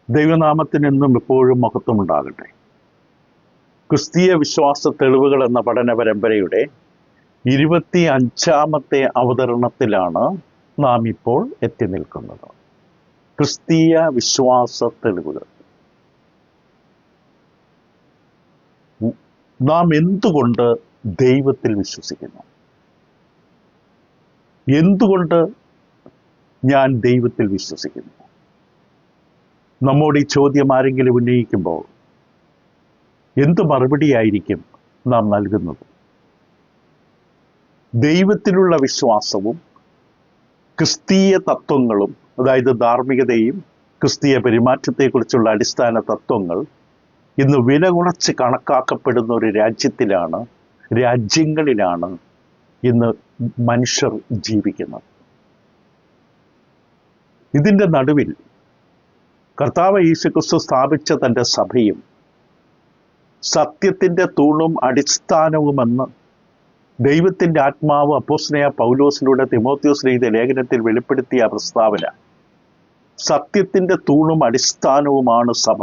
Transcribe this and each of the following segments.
ദൈവനാമത്തിന് എന്നും എപ്പോഴും മഹത്വമുണ്ടാകട്ടെ. ക്രിസ്തീയ വിശ്വാസ തെളിവുകൾ എന്ന പഠന പരമ്പരയുടെ 25ാമത്തെ അവതരണത്തിലാണ് നാം ഇപ്പോൾ എത്തി നിൽക്കുന്നത്. ക്രിസ്തീയ വിശ്വാസ തെളിവുകൾ. നാം എന്തുകൊണ്ട് ദൈവത്തിൽ വിശ്വസിക്കുന്നു? എന്തുകൊണ്ട് ഞാൻ ദൈവത്തിൽ വിശ്വസിക്കുന്നു? നമ്മോട് ഈ ചോദ്യം ആരെങ്കിലും ഉന്നയിക്കുമ്പോൾ എന്തു മറുപടിയായിരിക്കും നാം നൽകുന്നത്? ദൈവത്തിലുള്ള വിശ്വാസവും ക്രിസ്തീയ തത്വങ്ങളും, അതായത് ധാർമ്മികതയും ക്രിസ്തീയ പെരുമാറ്റത്തെക്കുറിച്ചുള്ള അടിസ്ഥാന തത്വങ്ങൾ ഇന്ന് വില കുറച്ച് കണക്കാക്കപ്പെടുന്ന ഒരു രാജ്യങ്ങളിലാണ് ഇന്ന് മനുഷ്യർ ജീവിക്കുന്നത്. ഇതിൻ്റെ നടുവിൽ കർത്താവ് യേശുക്രിസ്തു സ്ഥാപിച്ച തൻ്റെ സഭയും സത്യത്തിൻ്റെ തൂണും അടിസ്ഥാനവുമെന്ന് ദൈവത്തിൻ്റെ ആത്മാവ് അപ്പോസ്തലനായ പൗലോസിലൂടെ തിമോഥെയോസിന് എഴുതിയ ലേഖനത്തിൽ വെളിപ്പെടുത്തിയ പ്രസ്താവന, സത്യത്തിൻ്റെ തൂണും അടിസ്ഥാനവുമാണ് സഭ.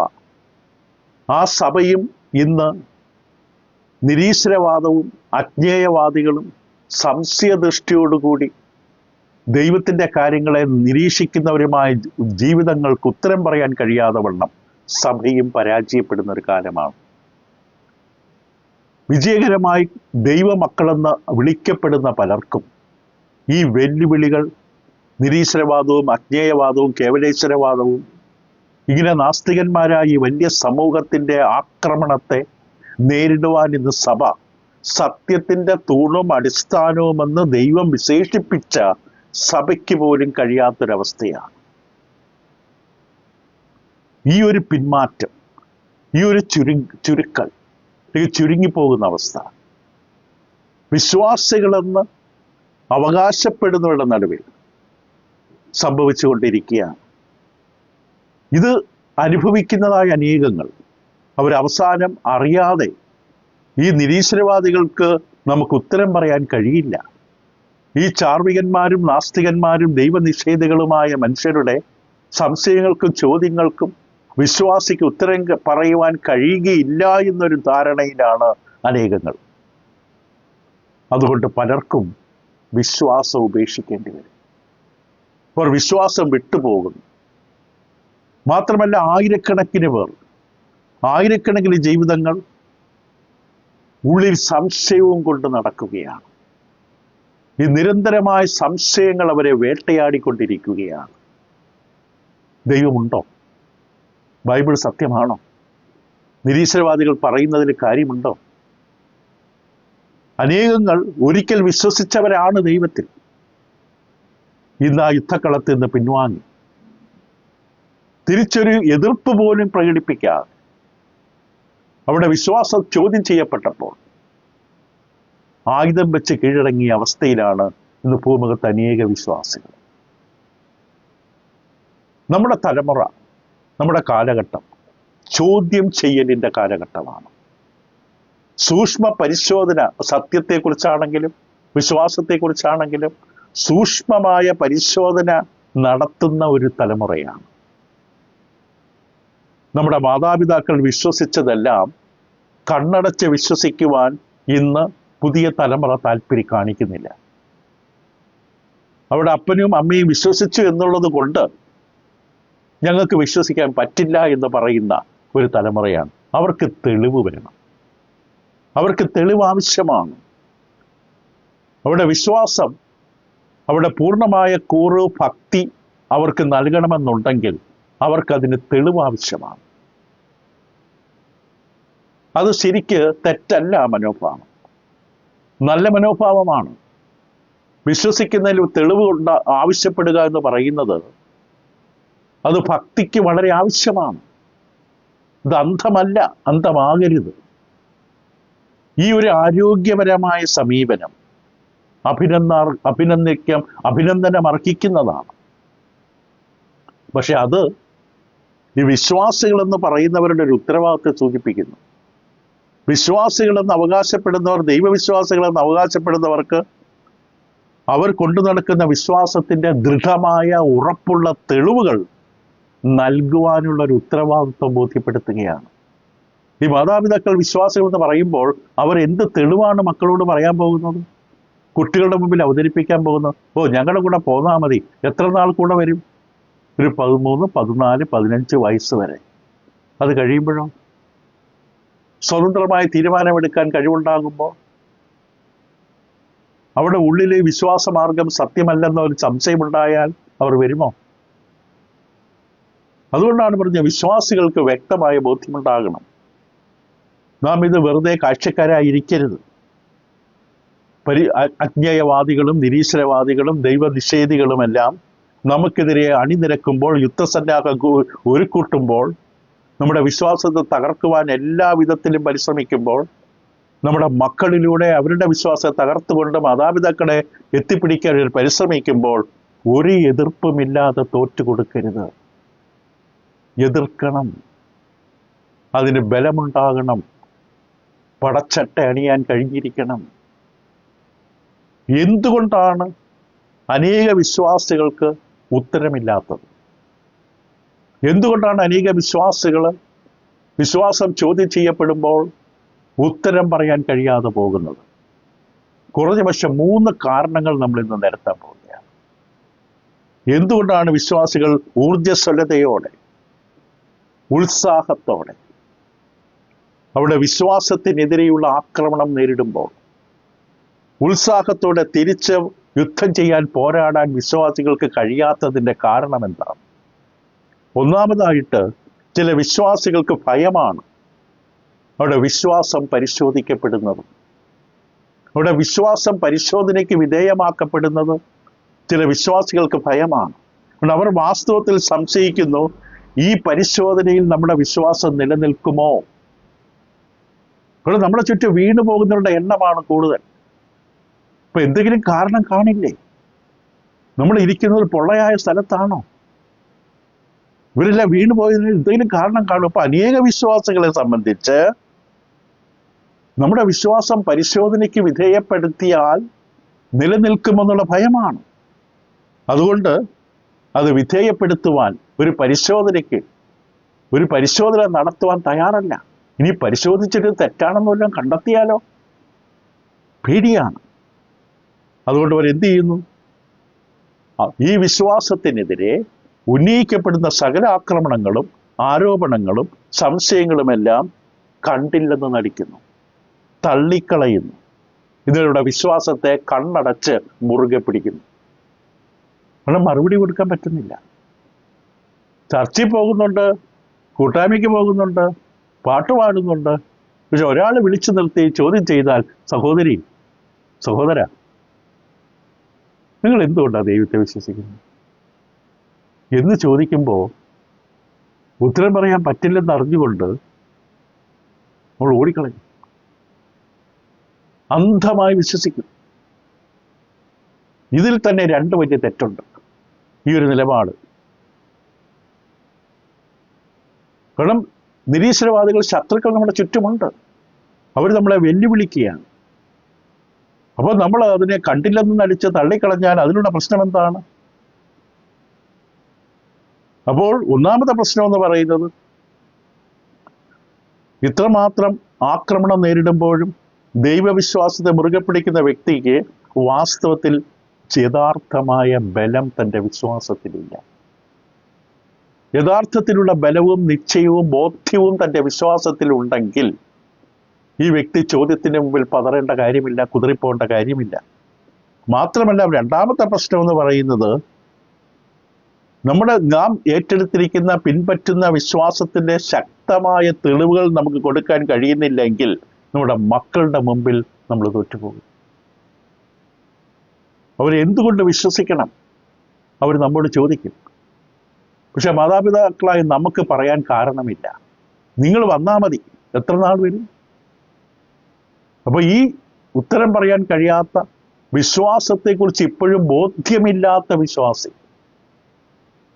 ആ സഭയും ഇന്ന് നിരീശ്വരവാദവും അജ്ഞേയവാദികളും സംശയദൃഷ്ടിയോടുകൂടി ദൈവത്തിൻ്റെ കാര്യങ്ങളെ നിരീക്ഷിക്കുന്നവരുമായ ജീവിതങ്ങൾക്ക് ഉത്തരം പറയാൻ കഴിയാതെ വണ്ണം സഭയും പരാജയപ്പെടുന്ന ഒരു കാലമാണ്. വിജയകരമായി ദൈവമക്കളെന്ന് വിളിക്കപ്പെടുന്ന പലർക്കും ഈ വെല്ലുവിളികൾ, നിരീശ്വരവാദവും അജ്ഞേയവാദവും കേവലേശ്വരവാദവും, ഇങ്ങനെ നാസ്തികന്മാരായ ഈ വലിയ സമൂഹത്തിൻ്റെ ആക്രമണത്തെ നേരിടുവാൻ ഇന്ന് സഭ സത്യത്തിൻ്റെ തൂണും അടിസ്ഥാനവുമെന്ന് ദൈവം വിശേഷിപ്പിച്ച സഭയ്ക്ക് പോലും കഴിയാത്തൊരവസ്ഥയാണ്. ഈ ഒരു പിന്മാറ്റം, ഈ ഒരു ചുരുക്കൽ, ചുരുങ്ങിപ്പോകുന്ന അവസ്ഥ വിശ്വാസികളെന്ന് അവകാശപ്പെടുന്നവരുടെ നടുവിൽ സംഭവിച്ചുകൊണ്ടിരിക്കുകയാണ്. ഇത് അനുഭവിക്കുന്നതായ അനേകങ്ങൾ അവരവസാനം അറിയാതെ ഈ നിരീശ്വരവാദികൾക്ക് നമുക്ക് ഉത്തരം പറയാൻ കഴിയില്ല. ഈ ചാർവികന്മാരും നാസ്തികന്മാരും ദൈവനിഷേധികളുമായ മനുഷ്യരുടെ സംശയങ്ങൾക്കും ചോദ്യങ്ങൾക്കും വിശ്വാസിക്ക് ഉത്തരം പറയുവാൻ കഴിയുകയില്ല എന്നൊരു ധാരണയിലാണ് അനേകങ്ങൾ. അതുകൊണ്ട് പലർക്കും വിശ്വാസം ഉപേക്ഷിക്കേണ്ടി വരും. അവർ വിശ്വാസം വിട്ടുപോകുന്നു. മാത്രമല്ല, ആയിരക്കണക്കിന് പേർ, ആയിരക്കണക്കിന് ജീവിതങ്ങൾ ഉള്ളിൽ സംശയവും കൊണ്ട് നടക്കുകയാണ്. ഈ നിരന്തരമായ സംശയങ്ങൾ അവരെ വേട്ടയാടിക്കൊണ്ടിരിക്കുകയാണ്. ദൈവമുണ്ടോ? ബൈബിൾ സത്യമാണോ? നിരീശ്വരവാദികൾ പറയുന്നതിൽ കാര്യമുണ്ടോ? അനേകങ്ങൾ ഒരിക്കൽ വിശ്വസിച്ചവരാണ് ദൈവത്തിൽ. ഇന്ന് ആ യുദ്ധക്കളത്തിൽ നിന്ന് പിൻവാങ്ങി തിരിച്ചൊരു എതിർപ്പ് പോലും പ്രകടിപ്പിക്കാതെ അവിടെ വിശ്വാസം ചോദ്യം ചെയ്യപ്പെട്ടപ്പോൾ ആയുധം വെച്ച് കീഴടങ്ങിയ അവസ്ഥയിലാണ് ഇന്ന് ഭൂമുഖത്ത് അനേക വിശ്വാസികൾ. നമ്മുടെ തലമുറ, നമ്മുടെ കാലഘട്ടം ചോദ്യം ചെയ്യലിൻ്റെ കാലഘട്ടമാണ്. സൂക്ഷ്മ പരിശോധന, സത്യത്തെക്കുറിച്ചാണെങ്കിലും വിശ്വാസത്തെക്കുറിച്ചാണെങ്കിലും സൂക്ഷ്മമായ പരിശോധന നടത്തുന്ന ഒരു തലമുറയാണ്. നമ്മുടെ മാതാപിതാക്കൾ വിശ്വസിച്ചതെല്ലാം കണ്ണടച്ച് വിശ്വസിക്കുവാൻ ഇന്ന് പുതിയ തലമുറ താല്പര്യം കാണിക്കുന്നില്ല. അവിടെ അപ്പനും അമ്മയും വിശ്വസിച്ചു എന്നുള്ളത് കൊണ്ട് ഞങ്ങൾക്ക് വിശ്വസിക്കാൻ പറ്റില്ല എന്ന് പറയുന്ന ഒരു തലമുറയാണ്. അവർക്ക് തെളിവ് വേണം, അവർക്ക് തെളിവ് ആവശ്യമാണ്. അവിടെ വിശ്വാസം, അവിടെ പൂർണ്ണമായ കൂറ് ഭക്തി അവർക്ക് നൽകണമെന്നുണ്ടെങ്കിൽ അവർക്കതിന് തെളിവ് ആവശ്യമാണ്. അത് ശരിക്ക് തെറ്റല്ല മനോഭാവം, നല്ല മനോഭാവമാണ്. വിശ്വസിക്കുന്നതിൽ തെളിവ് ആവശ്യപ്പെടുക എന്ന് പറയുന്നത് അത് ഭക്തിക്ക് വളരെ ആവശ്യമാണ്. ഇത് അന്ധമല്ല, അന്ധമാകരുത്. ഈ ഒരു ആരോഗ്യപരമായ സമീപനം അഭിനന്ദനം അർഹിക്കുന്നതാണ്. പക്ഷെ അത് ഈ വിശ്വാസികളെന്ന് പറയുന്നവരുടെ ഒരു ഉത്തരവാദിത്വത്തെ സൂചിപ്പിക്കുന്നു. വിശ്വാസികളെന്ന് അവകാശപ്പെടുന്നവർ, ദൈവവിശ്വാസികളെന്ന് അവകാശപ്പെടുന്നവർക്ക് അവർ കൊണ്ടു നടക്കുന്ന വിശ്വാസത്തിൻ്റെ ദൃഢമായ ഉറപ്പുള്ള തെളിവുകൾ നൽകുവാനുള്ള ഒരു ഉത്തരവാദിത്വം ബോധ്യപ്പെടുത്തുകയാണ്. ഈ മാതാപിതാക്കൾ വിശ്വാസികൾ എന്ന് പറയുമ്പോൾ അവർ എന്ത് തെളിവാണ് മക്കളോട് പറയാൻ പോകുന്നത്, കുട്ടികളുടെ മുമ്പിൽ അവതരിപ്പിക്കാൻ പോകുന്നത്? ഞങ്ങളുടെ കൂടെ പോന്നാൽ മതി. എത്ര നാൾ കൂടെ വരും? ഒരു 13, 14, 15 വയസ്സ് വരെ. അത് കഴിയുമ്പോഴോ സ്വതന്ത്രമായി തീരുമാനമെടുക്കാൻ കഴിവുണ്ടാകുമ്പോൾ അവിടെ ഉള്ളിലെ വിശ്വാസമാർഗം സത്യമല്ലെന്ന ഒരു സംശയമുണ്ടായാൽ അവർ വരുമോ? അതുകൊണ്ടാണ് പറഞ്ഞത് വിശ്വാസികൾക്ക് വ്യക്തമായ ബോധ്യമുണ്ടാകണം. നാം ഇത് വെറുതെ കാഴ്ചക്കാരായിരിക്കരുത്. അജ്ഞേയവാദികളും നിരീശ്വരവാദികളും ദൈവനിഷേധികളുമെല്ലാം നമുക്കെതിരെ അണിനിരക്കുമ്പോൾ, യുദ്ധസന്നാഹം ഒരുക്കൂട്ടുമ്പോൾ, നമ്മുടെ വിശ്വാസത്തെ തകർക്കുവാൻ എല്ലാ വിധത്തിലും പരിശ്രമിക്കുമ്പോൾ, നമ്മുടെ മക്കളിലൂടെ അവരുടെ വിശ്വാസത്തെ തകർത്തുകൊണ്ട് മാതാപിതാക്കളെ എത്തിപ്പിടിക്കാൻ പരിശ്രമിക്കുമ്പോൾ ഒരു എതിർപ്പുമില്ലാതെ തോറ്റുകൊടുക്കരുത്. എതിർക്കണം. അതിന് ബലമുണ്ടാകണം. പടച്ചട്ട അണിയാൻ കഴിഞ്ഞിരിക്കണം. എന്തുകൊണ്ടാണ് അനേക വിശ്വാസികൾക്ക് ഉത്തരമില്ലാത്തത്? എന്തുകൊണ്ടാണ് അനേക വിശ്വാസികൾ വിശ്വാസം ചോദ്യം ചെയ്യപ്പെടുമ്പോൾ ഉത്തരം പറയാൻ കഴിയാതെ പോകുന്നത്? കുറഞ്ഞ പക്ഷം 3 കാരണങ്ങൾ നമ്മൾ ഇന്ന് നിരത്താൻ പോവുകയാണ്. എന്തുകൊണ്ടാണ് വിശ്വാസികൾ ഊർജ്ജസ്വലതയോടെ, ഉത്സാഹത്തോടെ അവിടെ വിശ്വാസത്തിനെതിരെയുള്ള ആക്രമണം നേരിടുമ്പോൾ ഉത്സാഹത്തോടെ തിരിച്ച് യുദ്ധം ചെയ്യാൻ, പോരാടാൻ വിശ്വാസികൾക്ക് കഴിയാത്തതിൻ്റെ കാരണം എന്താണ്? ഒന്നാമതായിട്ട് ചില വിശ്വാസികൾക്ക് ഭയമാണ് അവിടെ വിശ്വാസം പരിശോധിക്കപ്പെടുന്നത്. അവിടെ വിശ്വാസം പരിശോധനയ്ക്ക് വിധേയമാക്കപ്പെടുന്നത് ചില വിശ്വാസികൾക്ക് ഭയമാണ്. അവർ വാസ്തവത്തിൽ സംശയിക്കുന്നു, ഈ പരിശോധനയിൽ നമ്മുടെ വിശ്വാസം നിലനിൽക്കുമോ? അവിടെ നമ്മളെ ചുറ്റും വീണു പോകുന്നവരുടെ എണ്ണമാണ് കൂടുതൽ. ഇപ്പൊ എന്തെങ്കിലും കാരണം കാണില്ലേ? നമ്മൾ ഇരിക്കുന്നത് പൊള്ളയായ സ്ഥലത്താണോ? ഇവരെല്ലാം വീണു പോയതിന് എന്തെങ്കിലും കാരണം കാണും. അപ്പൊ അനേക വിശ്വാസികളെ സംബന്ധിച്ച് നമ്മുടെ വിശ്വാസം പരിശോധനയ്ക്ക് വിധേയപ്പെടുത്തിയാൽ നിലനിൽക്കുമെന്നുള്ള ഭയമാണ്. അതുകൊണ്ട് അത് വിധേയപ്പെടുത്തുവാൻ ഒരു പരിശോധന നടത്തുവാൻ തയ്യാറല്ല. ഇനി പരിശോധിച്ചിട്ട് തെറ്റാണെന്നെല്ലാം കണ്ടെത്തിയാലോ? പേടിയാണ്. അതുകൊണ്ട് അവർ എന്ത് ചെയ്യുന്നു? ഈ വിശ്വാസത്തിനെതിരെ ഉന്നയിക്കപ്പെടുന്ന സകല ആക്രമണങ്ങളും ആരോപണങ്ങളും സംശയങ്ങളുമെല്ലാം കണ്ടില്ലെന്ന് നടിക്കുന്നു, തള്ളിക്കളയുന്നു. ഇതിലൂടെ വിശ്വാസത്തെ കണ്ണടച്ച് മുറുകെ പിടിക്കുന്നു. അവിടെ മറുപടി കൊടുക്കാൻ പറ്റുന്നില്ല. ചർച്ചയിൽ പോകുന്നുണ്ട്, കൂട്ടായ്മയ്ക്ക് പോകുന്നുണ്ട്, പാട്ടുപാടുന്നുണ്ട്. പക്ഷെ ഒരാൾ വിളിച്ചു നിർത്തി ചോദ്യം ചെയ്താൽ, സഹോദര, നിങ്ങൾ എന്തുകൊണ്ടാണ് ദൈവത്തെ വിശ്വസിക്കുന്നത് എന്ന് ചോദിക്കുമ്പോൾ ഉത്തരം പറയാൻ പറ്റില്ലെന്ന് അറിഞ്ഞുകൊണ്ട് നമ്മൾ ഓടിക്കളയും, അന്ധമായി വിശ്വസിക്കും. ഇതിൽ തന്നെ 2 വലിയ തെറ്റുണ്ട്. ഈ ഒരു നിലപാട്. കാരണം നിരീശ്വരവാദികൾ, ശത്രുക്കൾ നമ്മുടെ ചുറ്റുമുണ്ട്. അവർ നമ്മളെ വെല്ലുവിളിക്കുകയാണ്. അപ്പോൾ നമ്മൾ അതിനെ കണ്ടില്ലെന്ന് നടിച്ച് തള്ളിക്കളഞ്ഞാൽ അതിനുള്ള പ്രശ്നം എന്താണ്? അപ്പോൾ ഒന്നാമത്തെ പ്രശ്നം എന്ന് പറയുന്നത്, ഇത്രമാത്രം ആക്രമണം നേരിടുമ്പോഴും ദൈവവിശ്വാസത്തെ മുറുകെ പിടിക്കുന്ന വ്യക്തിക്ക് വാസ്തവത്തിൽ യഥാർത്ഥമായ ബലം തൻ്റെ വിശ്വാസത്തിലില്ല. യഥാർത്ഥത്തിലുള്ള ബലവും നിശ്ചയവും ബോധ്യവും തൻ്റെ വിശ്വാസത്തിൽ ഉണ്ടെങ്കിൽ ഈ വ്യക്തി ചോദ്യത്തിന് മുമ്പിൽ പതറേണ്ട കാര്യമില്ല, കുതിറിപ്പോകേണ്ട കാര്യമില്ല. മാത്രമല്ല, 2ാമത്തെ പ്രശ്നം എന്ന് പറയുന്നത്, നാം ഏറ്റെടുത്തിരിക്കുന്ന പിൻപറ്റുന്ന വിശ്വാസത്തിൻ്റെ ശക്തമായ തെളിവുകൾ നമുക്ക് കൊടുക്കാൻ കഴിയുന്നില്ലെങ്കിൽ നമ്മുടെ മക്കളുടെ മുമ്പിൽ നമ്മൾ തോറ്റുപോകും. അവരെന്തുകൊണ്ട് വിശ്വസിക്കണം? അവർ നമ്മോട് ചോദിക്കും. പക്ഷെ മാതാപിതാക്കളായി നമുക്ക് പറയാൻ കാരണമില്ല. നിങ്ങൾ വന്നാൽ മതി, എത്ര നാൾ വരും? അപ്പോൾ ഈ ഉത്തരം പറയാൻ കഴിയാത്ത, വിശ്വാസത്തെക്കുറിച്ച് ഇപ്പോഴും ബോധ്യമില്ലാത്ത വിശ്വാസി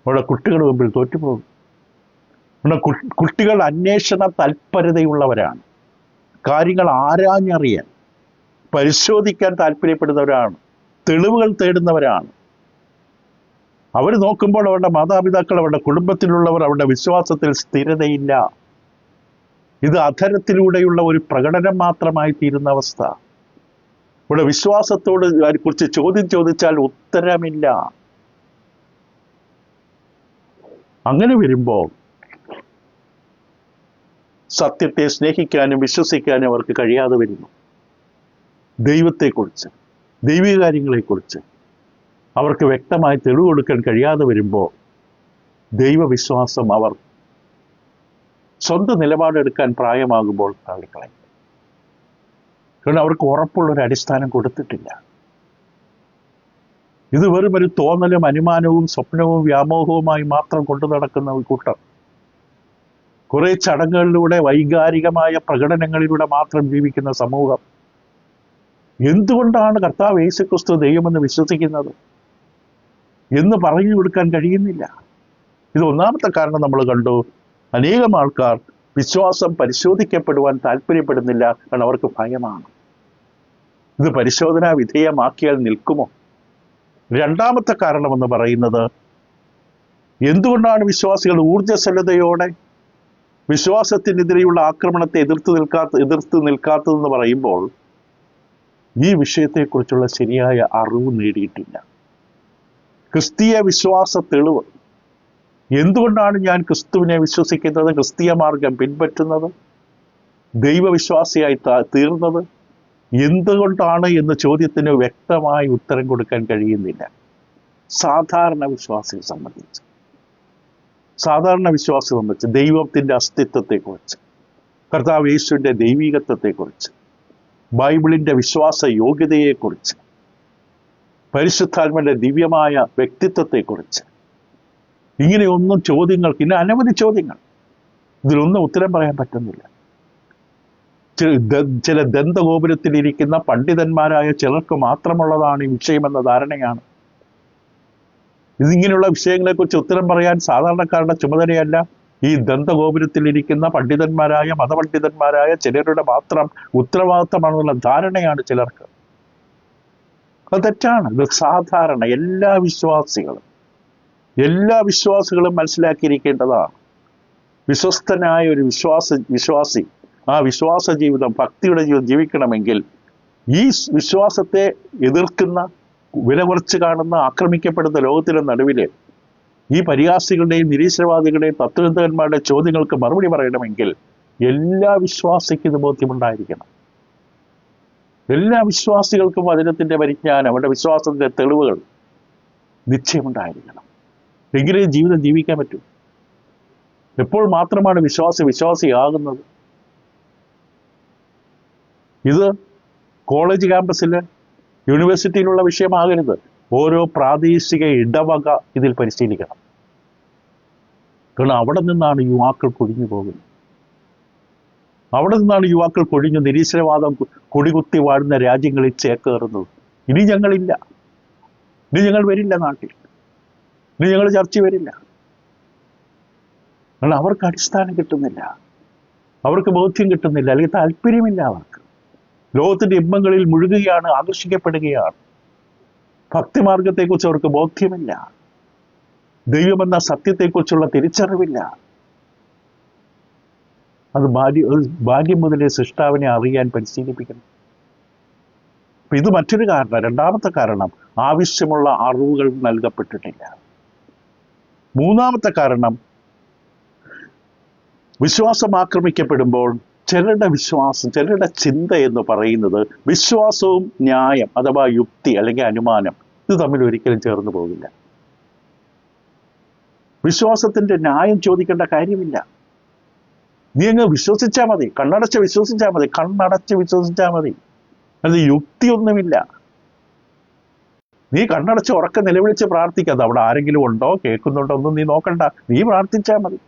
അവിടെ കുട്ടികളുടെ മുമ്പിൽ തോറ്റുപോകും. കുട്ടികൾ അന്വേഷണ തൽപരതയുള്ളവരാണ്. കാര്യങ്ങൾ ആരാഞ്ഞറിയാൻ, പരിശോധിക്കാൻ താല്പര്യപ്പെടുന്നവരാണ്. തെളിവുകൾ തേടുന്നവരാണ്. അവർ നോക്കുമ്പോൾ അവരുടെ മാതാപിതാക്കൾ, അവരുടെ കുടുംബത്തിലുള്ളവർ, അവരുടെ വിശ്വാസത്തിൽ സ്ഥിരതയില്ല. ഇത് അധരത്തിലൂടെയുള്ള ഒരു പ്രകടനം മാത്രമായി തീരുന്ന അവസ്ഥ. ഇവിടെ വിശ്വാസത്തോട് കുറിച്ച് ചോദ്യം ചോദിച്ചാൽ ഉത്തരമില്ല. അങ്ങനെ വരുമ്പോൾ സത്യത്തെ സ്നേഹിക്കാനും വിശ്വസിക്കാനും അവർക്ക് കഴിയാതെ വരുന്നു. ദൈവത്തെക്കുറിച്ച്, ദൈവിക കാര്യങ്ങളെക്കുറിച്ച് അവർക്ക് വ്യക്തമായി തെളിവ് കൊടുക്കാൻ കഴിയാതെ വരുമ്പോൾ ദൈവവിശ്വാസം അവർ സ്വന്തം നിലപാടെടുക്കാൻ പ്രായമാകുമ്പോൾ തള്ളിക്കളയും. കാരണം അവർക്ക് ഉറപ്പുള്ളൊരു അടിസ്ഥാനം കൊടുത്തിട്ടില്ല. ഇത് വെറും ഒരു തോന്നലും അനുമാനവും സ്വപ്നവും വ്യാമോഹവുമായി മാത്രം കൊണ്ടു നടക്കുന്ന ഒരു കൂട്ടം. കുറെ ചടങ്ങുകളിലൂടെ, വൈകാരികമായ പ്രകടനങ്ങളിലൂടെ മാത്രം ജീവിക്കുന്ന സമൂഹം. എന്തുകൊണ്ടാണ് കർത്താവ് യേശുക്രിസ്തു ദൈവമെന്ന് വിശ്വസിക്കുന്നത് എന്ന് പറഞ്ഞു കൊടുക്കാൻ കഴിയുന്നില്ല. ഇത് ഒന്നാമത്തെ കാരണം നമ്മൾ കണ്ടു. അനേകം ആൾക്കാർ വിശ്വാസം പരിശോധിക്കപ്പെടുവാൻ താല്പര്യപ്പെടുന്നില്ല. കാരണം അവർക്ക് ഭയമാണ്. ഇത് പരിശോധനാ വിധേയമാക്കിയാൽ നിൽക്കുമോ? രണ്ടാമത്തെ കാരണം എന്ന് പറയുന്നത്, എന്തുകൊണ്ടാണ് വിശ്വാസികൾ ഊർജ്ജസ്വലതയോടെ വിശ്വാസത്തിനെതിരെയുള്ള ആക്രമണത്തെ എതിർത്ത് നിൽക്കാത്തതെന്ന് പറയുമ്പോൾ ഈ വിഷയത്തെക്കുറിച്ചുള്ള ശരിയായ അറിവ് നേടിയിട്ടില്ല. ക്രിസ്തീയ വിശ്വാസ തെളിവ്, എന്തുകൊണ്ടാണ് ഞാൻ ക്രിസ്തുവിനെ വിശ്വസിക്കുന്നത്, ക്രിസ്തീയ മാർഗം പിൻപറ്റുന്നത്, ദൈവവിശ്വാസിയായി തീർന്നത്, എന്തുകൊണ്ടാണ് എന്ന ചോദ്യത്തിന് വ്യക്തമായി ഉത്തരം കൊടുക്കാൻ കഴിയുന്നില്ല. സാധാരണ വിശ്വാസിയെ സംബന്ധിച്ച് ദൈവത്തിൻ്റെ അസ്തിത്വത്തെക്കുറിച്ച്, കർത്താവ് യേശുവിൻ്റെ ദൈവികത്വത്തെക്കുറിച്ച്, ബൈബിളിൻ്റെ വിശ്വാസ യോഗ്യതയെക്കുറിച്ച്, പരിശുദ്ധാത്മന്റെ ദിവ്യമായ വ്യക്തിത്വത്തെക്കുറിച്ച്, ഇങ്ങനെയൊന്നും ചോദ്യങ്ങൾക്ക്, ഇന്ന് അനവധി ചോദ്യങ്ങൾ, ഇതിലൊന്നും ഉത്തരം പറയാൻ പറ്റുന്നില്ല. ചില ദന്തഗോപുരത്തിലിരിക്കുന്ന പണ്ഡിതന്മാരായ ചിലർക്ക് മാത്രമുള്ളതാണ് ഈ വിഷയമെന്ന ധാരണയാണ്. ഇതിങ്ങനെയുള്ള വിഷയങ്ങളെക്കുറിച്ച് ഉത്തരം പറയാൻ സാധാരണക്കാരുടെ ചുമതലയല്ല. ഈ ദന്തഗോപുരത്തിലിരിക്കുന്ന പണ്ഡിതന്മാരായ, മതപണ്ഡിതന്മാരായ ചിലരുടെ മാത്രം ഉത്തരവാദിത്തമാണെന്നുള്ള ധാരണയാണ് ചിലർക്ക്. അത് തെറ്റാണ്. ഇത് സാധാരണ എല്ലാ വിശ്വാസികളും മനസ്സിലാക്കിയിരിക്കേണ്ടതാണ്. വിശ്വസ്തനായ ഒരു വിശ്വാസി ആ വിശ്വാസ ജീവിതം, ഭക്തിയുടെ ജീവിതം ജീവിക്കണമെങ്കിൽ ഈ വിശ്വാസത്തെ എതിർക്കുന്ന, വില കുറച്ച് കാണുന്ന, ആക്രമിക്കപ്പെടുന്ന ലോകത്തിൻ്റെ നടുവിൽ ഈ പരിഹാസികളുടെയും നിരീശ്വരവാദികളുടെയും തത്വചിന്തകന്മാരുടെ ചോദ്യങ്ങൾക്ക് മറുപടി പറയണമെങ്കിൽ എല്ലാ വിശ്വാസിക്കും ഇത് ബോധ്യമുണ്ടായിരിക്കണം. എല്ലാ വിശ്വാസികൾക്കും വചനത്തിൻ്റെ പരിജ്ഞാനം, അവരുടെ വിശ്വാസത്തിൻ്റെ തെളിവുകൾ നിശ്ചയമുണ്ടായിരിക്കണം. എങ്കിലേ ജീവിതം ജീവിക്കാൻ പറ്റൂ. എപ്പോൾ മാത്രമാണ് വിശ്വാസിയാകുന്നത്? ഇത് കോളേജ് ക്യാമ്പസിൽ, യൂണിവേഴ്സിറ്റിയിലുള്ള വിഷയമാകരുത്. ഓരോ പ്രാദേശിക ഇടവക ഇതിൽ പരിശീലിക്കണം. കാരണം അവിടെ നിന്നാണ് യുവാക്കൾ കൊഴിഞ്ഞു പോകുന്നത്. അവിടെ നിന്നാണ് യുവാക്കൾ കൊഴിഞ്ഞ് നിരീശ്വരവാദം കൊടികുത്തി വാഴുന്ന രാജ്യങ്ങളിൽ ചേക്കേറുന്നത്. ഇനി ഞങ്ങളില്ല, ഇനി ഞങ്ങൾ വരില്ല നാട്ടിൽ, ഇനി ഞങ്ങൾ ചർച്ച വരില്ല. കാരണം അവർക്ക് അടിസ്ഥാനം കിട്ടുന്നില്ല, അവർക്ക് ബോധ്യം കിട്ടുന്നില്ല, അല്ലെങ്കിൽ താല്പര്യമില്ല. അവർക്ക് ലോകത്തിൻ്റെ ഇമ്പങ്ങളിൽ മുഴുകുകയാണ്, ആകർഷിക്കപ്പെടുകയാണ്. ഭക്തിമാർഗത്തെക്കുറിച്ച് അവർക്ക് ബോധ്യമില്ല, ദൈവമെന്ന സത്യത്തെക്കുറിച്ചുള്ള തിരിച്ചറിവില്ല. അത് ബാല്യം മുതലേ സൃഷ്ടാവിനെ അറിയാൻ പരിശീലിപ്പിക്കണം. അപ്പൊ ഇത് മറ്റൊരു കാരണം. രണ്ടാമത്തെ കാരണം, ആവശ്യമുള്ള അറിവുകൾ നൽകപ്പെട്ടിട്ടില്ല. മൂന്നാമത്തെ കാരണം, വിശ്വാസം ആക്രമിക്കപ്പെടുമ്പോൾ ചിലരുടെ ചിന്ത എന്ന് പറയുന്നത് വിശ്വാസവും ന്യായം അഥവാ യുക്തി അല്ലെങ്കിൽ അനുമാനം ഇത് തമ്മിൽ ഒരിക്കലും ചേർന്ന് പോകില്ല. വിശ്വാസത്തിന്റെ ന്യായം ചോദിക്കേണ്ട കാര്യമില്ല. നീ അങ്ങ് വിശ്വസിച്ചാൽ മതി, കണ്ണടച്ച് വിശ്വസിച്ചാൽ മതി. അത് യുക്തിയൊന്നുമില്ല. നീ കണ്ണടച്ച് ഉറക്കം നിലവിളിച്ച് പ്രാർത്ഥിക്കാതെ അവിടെ ആരെങ്കിലും ഉണ്ടോ, കേൾക്കുന്നുണ്ടോ ഒന്നും നീ നോക്കണ്ട, നീ പ്രാർത്ഥിച്ചാൽ മതി.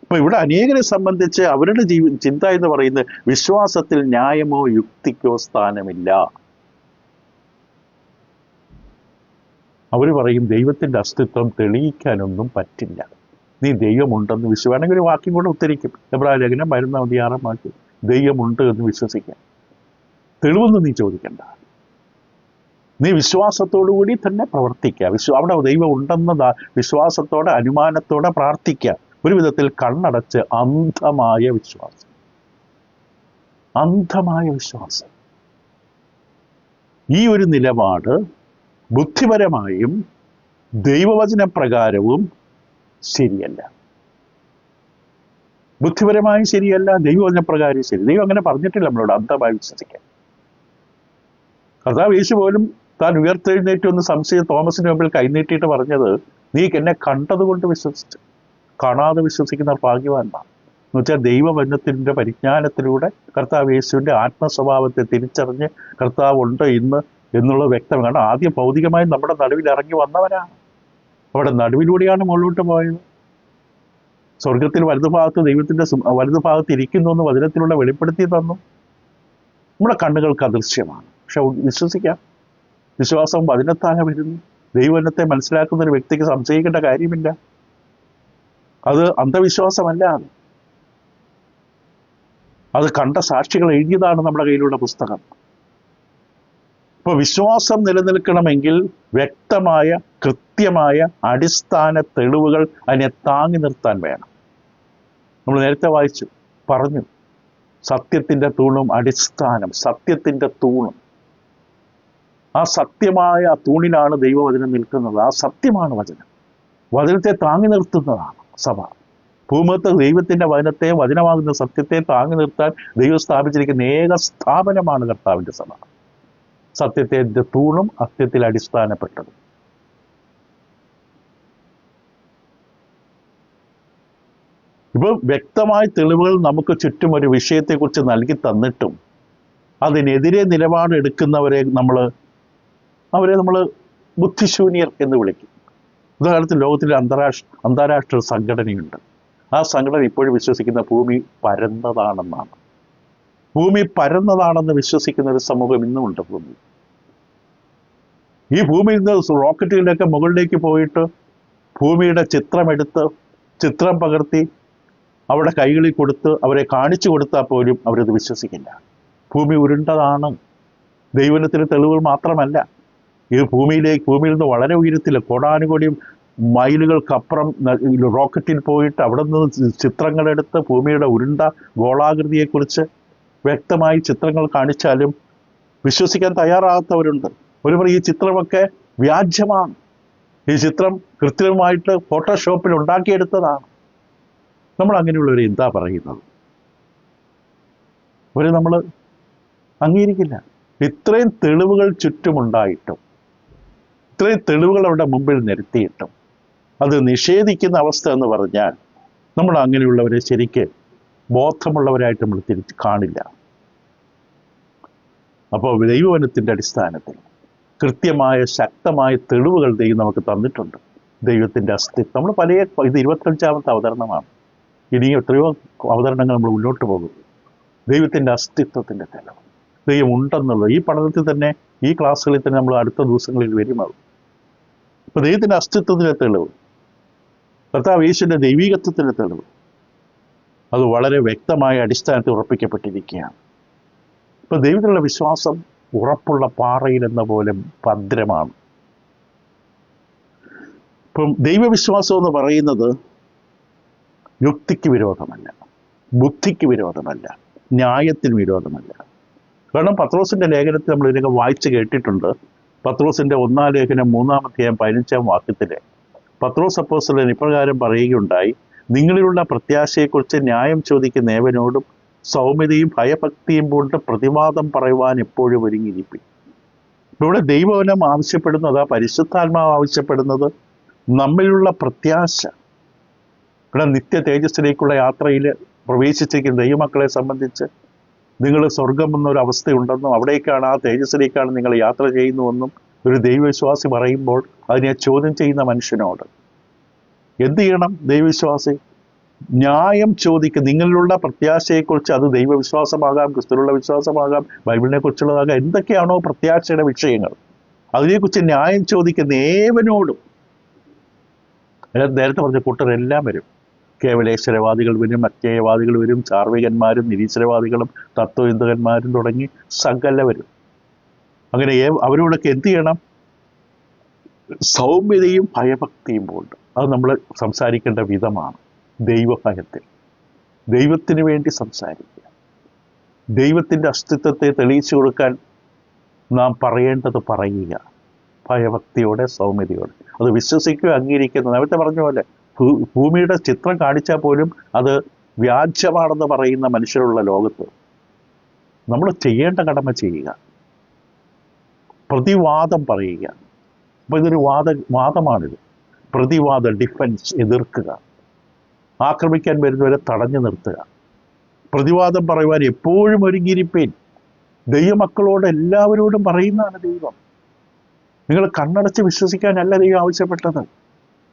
അപ്പൊ ഇവിടെ അനേകരെ സംബന്ധിച്ച് അവരുടെ ചിന്ത എന്ന് പറയുന്നത് വിശ്വാസത്തിൽ ന്യായമോ യുക്തിക്കോ സ്ഥാനമില്ല. അവർ പറയും ദൈവത്തിന്റെ അസ്തിത്വം തെളിയിക്കാനൊന്നും പറ്റില്ല, നീ ദൈവമുണ്ടെന്ന് വേണമെങ്കിൽ ഒരു വാക്യം കൂടെ ഉത്തരിക്കും. എബ്രായ ലേഖനം 16 വാക്യം, ദൈവമുണ്ട് എന്ന് വിശ്വസിക്കാം. തെളിവൊന്നും നീ ചോദിക്കണ്ട. നീ വിശ്വാസത്തോടു കൂടി തന്നെ പ്രവർത്തിക്കുക. അവിടെ ദൈവം ഉണ്ടെന്ന വിശ്വാസത്തോടെ, അനുമാനത്തോടെ പ്രാർത്ഥിക്കുക. ഒരു വിധത്തിൽ കണ്ണടച്ച് അന്ധമായ വിശ്വാസം. അന്ധമായ വിശ്വാസം. ഈ ഒരു നിലപാട് ബുദ്ധിപരമായും ദൈവവചനപ്രകാരവും ശരിയല്ല. ബുദ്ധിപരമായും ശരിയല്ല, ദൈവവചനപ്രകാരം ശരി. ദൈവം അങ്ങനെ പറഞ്ഞിട്ടില്ല നമ്മളോട് അന്ധമായി വിശ്വസിക്കാൻ. കർത്താവ് യേശു പോലും താൻ ഉയർത്തെഴുന്നേറ്റ് ഒന്ന് സംശയം തോമസിന് മുമ്പിൽ കൈനീട്ടിയിട്ട് പറഞ്ഞത്, നീ എന്നെ കണ്ടതുകൊണ്ട് വിശ്വസിച്ചു, കാണാതെ വിശ്വസിക്കുന്നവർ ഭാഗ്യവാന്മാർ. എന്ന് വെച്ചാൽ ദൈവവചനത്തിൻ്റെ പരിജ്ഞാനത്തിലൂടെ കർത്താവ് യേശുവിൻ്റെ ആത്മസ്വഭാവത്തെ തിരിച്ചറിഞ്ഞ് കർത്താവ് ഉണ്ട് ഇന്ന് എന്നുള്ളത് വ്യക്തമാണ്. കാരണം ആദ്യം ഭൗതികമായി നമ്മുടെ നടുവിൽ ഇറങ്ങി വന്നവരാണ്. അവിടെ നടുവിലൂടെയാണ് മുകളിലോട്ട് പോയത്. സ്വർഗത്തിൽ വലതുഭാഗത്ത് ദൈവത്തിൻ്റെ വലതുഭാഗത്ത് ഇരിക്കുന്നു എന്ന് വചനത്തിലൂടെ വെളിപ്പെടുത്തി തന്നു. നമ്മുടെ കണ്ണുകൾക്ക് അദൃശ്യമാണ്, പക്ഷെ വിശ്വസിക്കാം. വിശ്വാസം വചനത്താലെ വരുന്നു. ദൈവവചനത്തെ മനസ്സിലാക്കുന്ന ഒരു വ്യക്തിക്ക് സംശയിക്കേണ്ട കാര്യമില്ല. അത് അന്ധവിശ്വാസമല്ല. അത് കണ്ട സാക്ഷികൾ എഴുതിയതാണ് നമ്മുടെ കയ്യിലുള്ള പുസ്തകം. ഇപ്പൊ വിശ്വാസം നിലനിൽക്കണമെങ്കിൽ വ്യക്തമായ, കൃത്യമായ അടിസ്ഥാന തെളിവുകൾ അതിനെ താങ്ങി നിർത്താൻ വേണം. നമ്മൾ നേരത്തെ വായിച്ചു, പറഞ്ഞു, സത്യത്തിൻ്റെ തൂണും അടിസ്ഥാനം, സത്യത്തിൻ്റെ തൂണും. ആ സത്യമായ തൂണിലാണ് ദൈവവചനം നിൽക്കുന്നത്. ആ സത്യമാണ് വചനം. വചനത്തെ താങ്ങി നിർത്തുന്നതാണ് സഭ. ഭൂമുഖത്ത് ദൈവത്തിൻ്റെ വചനത്തെ, വചനമാകുന്ന സത്യത്തെ താങ്ങി നിർത്താൻ ദൈവം സ്ഥാപിച്ചിരിക്കുന്ന ഏക സ്ഥാപനമാണ് കർത്താവിൻ്റെ സഭ. സത്യത്തിൻ്റെ തൂണും അത്യത്തിൽ അടിസ്ഥാനപ്പെട്ടത്. ഇപ്പോൾ വ്യക്തമായ തെളിവുകൾ നമുക്ക് ചുറ്റും ഒരു വിഷയത്തെക്കുറിച്ച് നൽകി തന്നിട്ടും അതിനെതിരെ നിലപാടെടുക്കുന്നവരെ അവരെ നമ്മൾ ബുദ്ധിശൂന്യർ എന്ന് വിളിക്കും. ഉദാഹരണത്തിന് ലോകത്തിലെ അന്താരാഷ്ട്ര സംഘടനയുണ്ട്. ആ സംഘടന ഇപ്പോഴും വിശ്വസിക്കുന്ന ഭൂമി പരന്നതാണെന്നാണ്. ഭൂമി പരന്നതാണെന്ന് വിശ്വസിക്കുന്ന ഒരു സമൂഹം ഇന്നുമുണ്ട്. ഈ ഭൂമിയിൽ നിന്ന് റോക്കറ്റുകളിലൊക്കെ മുകളിലേക്ക് പോയിട്ട് ഭൂമിയുടെ ചിത്രം പകർത്തി അവിടെ കൈകളിൽ കൊടുത്ത് അവരെ കാണിച്ചു കൊടുത്താൽ പോലും അവരത് വിശ്വസിക്കില്ല. ഭൂമി ഉരുണ്ടതാണ്. ദൈവത്തിന് തെളിവുകൾ മാത്രമല്ല, ഈ ഭൂമിയിൽ നിന്ന് വളരെ ഉയരത്തിൽ കോടാനുകോടി മൈലുകൾക്കപ്പുറം റോക്കറ്റിൽ പോയിട്ട് അവിടെ നിന്ന് ചിത്രങ്ങളെടുത്ത് ഭൂമിയുടെ ഉരുണ്ട ഗോളാകൃതിയെക്കുറിച്ച് വ്യക്തമായി ചിത്രങ്ങൾ കാണിച്ചാലും വിശ്വസിക്കാൻ തയ്യാറാകാത്തവരുണ്ട്. ഈ ചിത്രമൊക്കെ വ്യാജമാണ്, ഈ ചിത്രം കൃത്രിമമായിട്ട് ഫോട്ടോഷോപ്പിൽ ഉണ്ടാക്കിയെടുത്തതാണ്. നമ്മൾ അങ്ങനെയുള്ളവരെ എന്താ പറയുന്നത്? നമ്മൾ അംഗീകരിക്കില്ല. ഇത്രയും തെളിവുകൾ ചുറ്റുമുണ്ടായിട്ടും, ഇത്രയും തെളിവുകൾ അവരുടെ മുമ്പിൽ നിരത്തിയിട്ടും അത് നിഷേധിക്കുന്ന അവസ്ഥ എന്ന് പറഞ്ഞാൽ നമ്മൾ അങ്ങനെയുള്ളവരെ ശരിക്ക് ബോധമുള്ളവരായിട്ട് നമ്മൾ കാണില്ല. അപ്പോൾ ദൈവവചനത്തിൻ്റെ അടിസ്ഥാനത്തിൽ കൃത്യമായ ശക്തമായ തെളിവുകൾ ദൈവം നമുക്ക് തന്നിട്ടുണ്ട്. ദൈവത്തിൻ്റെ അസ്തിത്വം നമ്മൾ ഇത് 25ാമത്തെ അവതരണമാണ്. ഇനിയും എത്രയോ അവതരണങ്ങൾ നമ്മൾ മുന്നോട്ട് പോകും. ദൈവത്തിൻ്റെ അസ്തിത്വത്തിൻ്റെ തെളിവ്, ദൈവം ഉണ്ടെന്നുള്ളത് ഈ പഠനത്തിൽ തന്നെ, ഈ ക്ലാസ്സുകളിൽ തന്നെ നമ്മൾ അടുത്ത ദിവസങ്ങളിൽ വരുമാകും. അപ്പോൾ ദൈവത്തിൻ്റെ അസ്തിത്വത്തിൻ്റെ തെളിവ്, കർത്താവ് യേശുവിൻ്റെ ദൈവീകത്വത്തിൻ്റെ തെളിവ്, അത് വളരെ വ്യക്തമായ അടിസ്ഥാനത്തിൽ ഉറപ്പിക്കപ്പെട്ടിരിക്കുകയാണ്. ഇപ്പോൾ ദൈവത്തിലുള്ള വിശ്വാസം ഉറപ്പുള്ള പാറയിലെന്ന പോലെ ഭദ്രമാണ്. ഇപ്പം ദൈവവിശ്വാസം എന്ന് പറയുന്നത് യുക്തിക്ക് വിരോധമല്ല, ബുദ്ധിക്ക് വിരോധമല്ല, ന്യായത്തിന് വിരോധമല്ല. കാരണം പത്രോസിൻ്റെ ലേഖനത്തിൽ നമ്മൾ ഇതിനൊക്കെ വായിച്ച് കേട്ടിട്ടുണ്ട്. പത്രോസിൻ്റെ 1-ാം ലേഖനം 3-ാം അധ്യായം 15-ാം വാക്യത്തിൽ പത്രോസ് അപ്പോസ്തലൻ ഇപ്രകാരം പറയുകയുണ്ടായി, നിങ്ങളിലുള്ള പ്രത്യാശയെക്കുറിച്ച് ന്യായം ചോദിക്കുന്ന ഏവനോടും സൗമ്യതയും ഭയഭക്തിയും കൊണ്ട് പ്രതിവാദം പറയുവാൻ എപ്പോഴും ഒരുങ്ങിയിരിക്കും. ഇവിടെ ദൈവവചനം ആവശ്യപ്പെടുന്നത്, പരിശുദ്ധാത്മാവ് ആവശ്യപ്പെടുന്നത് നമ്മിലുള്ള പ്രത്യാശ. ഇവിടെ നിത്യ തേജസ്സിലേക്കുള്ള യാത്രയിൽ പ്രവേശിച്ചിരിക്കുന്ന ദൈവമക്കളെ സംബന്ധിച്ച് നിങ്ങൾ സ്വർഗം എന്നൊരു അവസ്ഥയുണ്ടെന്നും അവിടേക്കാണ്, ആ തേജസ്സിലേക്കാണ് നിങ്ങൾ യാത്ര ചെയ്യുന്നുവെന്നും ഒരു ദൈവവിശ്വാസി പറയുമ്പോൾ അതിനെ ചോദ്യം ചെയ്യുന്ന മനുഷ്യനോട് എന്ത് ചെയ്യണം? ദൈവവിശ്വാസി ന്യായം ചോദിക്കുക. നിങ്ങളിലുള്ള പ്രത്യാശയെക്കുറിച്ച്, അത് ദൈവവിശ്വാസമാകാം, ക്രിസ്തുവിലുള്ള വിശ്വാസമാകാം, ബൈബിളിനെ കുറിച്ചുള്ളതാകാം, എന്തൊക്കെയാണോ പ്രത്യാശയുടെ വിഷയങ്ങൾ, അതിനെക്കുറിച്ച് ന്യായം ചോദിക്കുന്ന ഏവനോടും. നേരത്തെ പറഞ്ഞ കൂട്ടരെല്ലാം വരും. കേവലേശ്വരവാദികൾ വരും, അജ്ഞേയവാദികൾ വരും, ചാർവികന്മാരും നിരീശ്വരവാദികളും തത്വചിന്തകന്മാരും തുടങ്ങി സകല വരും. അങ്ങനെ അവരോടൊക്കെ എന്ത് ചെയ്യണം? സൗമ്യതയും ഭയഭക്തിയും കൊണ്ട് അത് നമ്മൾ സംസാരിക്കേണ്ട വിധമാണ്. ദൈവഭയത്തിൽ ദൈവത്തിന് വേണ്ടി സംസാരിക്കുക. ദൈവത്തിൻ്റെ അസ്തിത്വത്തെ തെളിയിച്ചു കൊടുക്കാൻ നാം പറയേണ്ടത് പറയുക. ഭയഭക്തിയോടെ, സൗമ്യതയോടെ. അത് വിശ്വസിക്കുക, അംഗീകരിക്കുന്നു. നേരത്തെ പറഞ്ഞ പോലെ ഭൂമിയുടെ ചിത്രം കാണിച്ചാൽ പോലും അത് വ്യാജമാണെന്ന് പറയുന്ന മനുഷ്യരുള്ള ലോകത്ത് നമ്മൾ ചെയ്യേണ്ട കടമ ചെയ്യുക. പ്രതിവാദം പറയുക. അപ്പോൾ ഇതൊരു വാദമാണിത്. പ്രതിവാദം, ഡിഫൻസ്, എതിർക്കുക. ആക്രമിക്കാൻ വരുന്നവരെ തടഞ്ഞു നിർത്തുക. പ്രതിവാദം പറയുവാൻ എപ്പോഴും ഒരുങ്ങിയിരിപ്പേൻ. ദൈവമക്കളോട് എല്ലാവരോടും പറയുന്നതാണ് ദൈവം. നിങ്ങൾ കണ്ണടച്ച് വിശ്വസിക്കാനല്ല ദൈവം ആവശ്യപ്പെട്ടത്.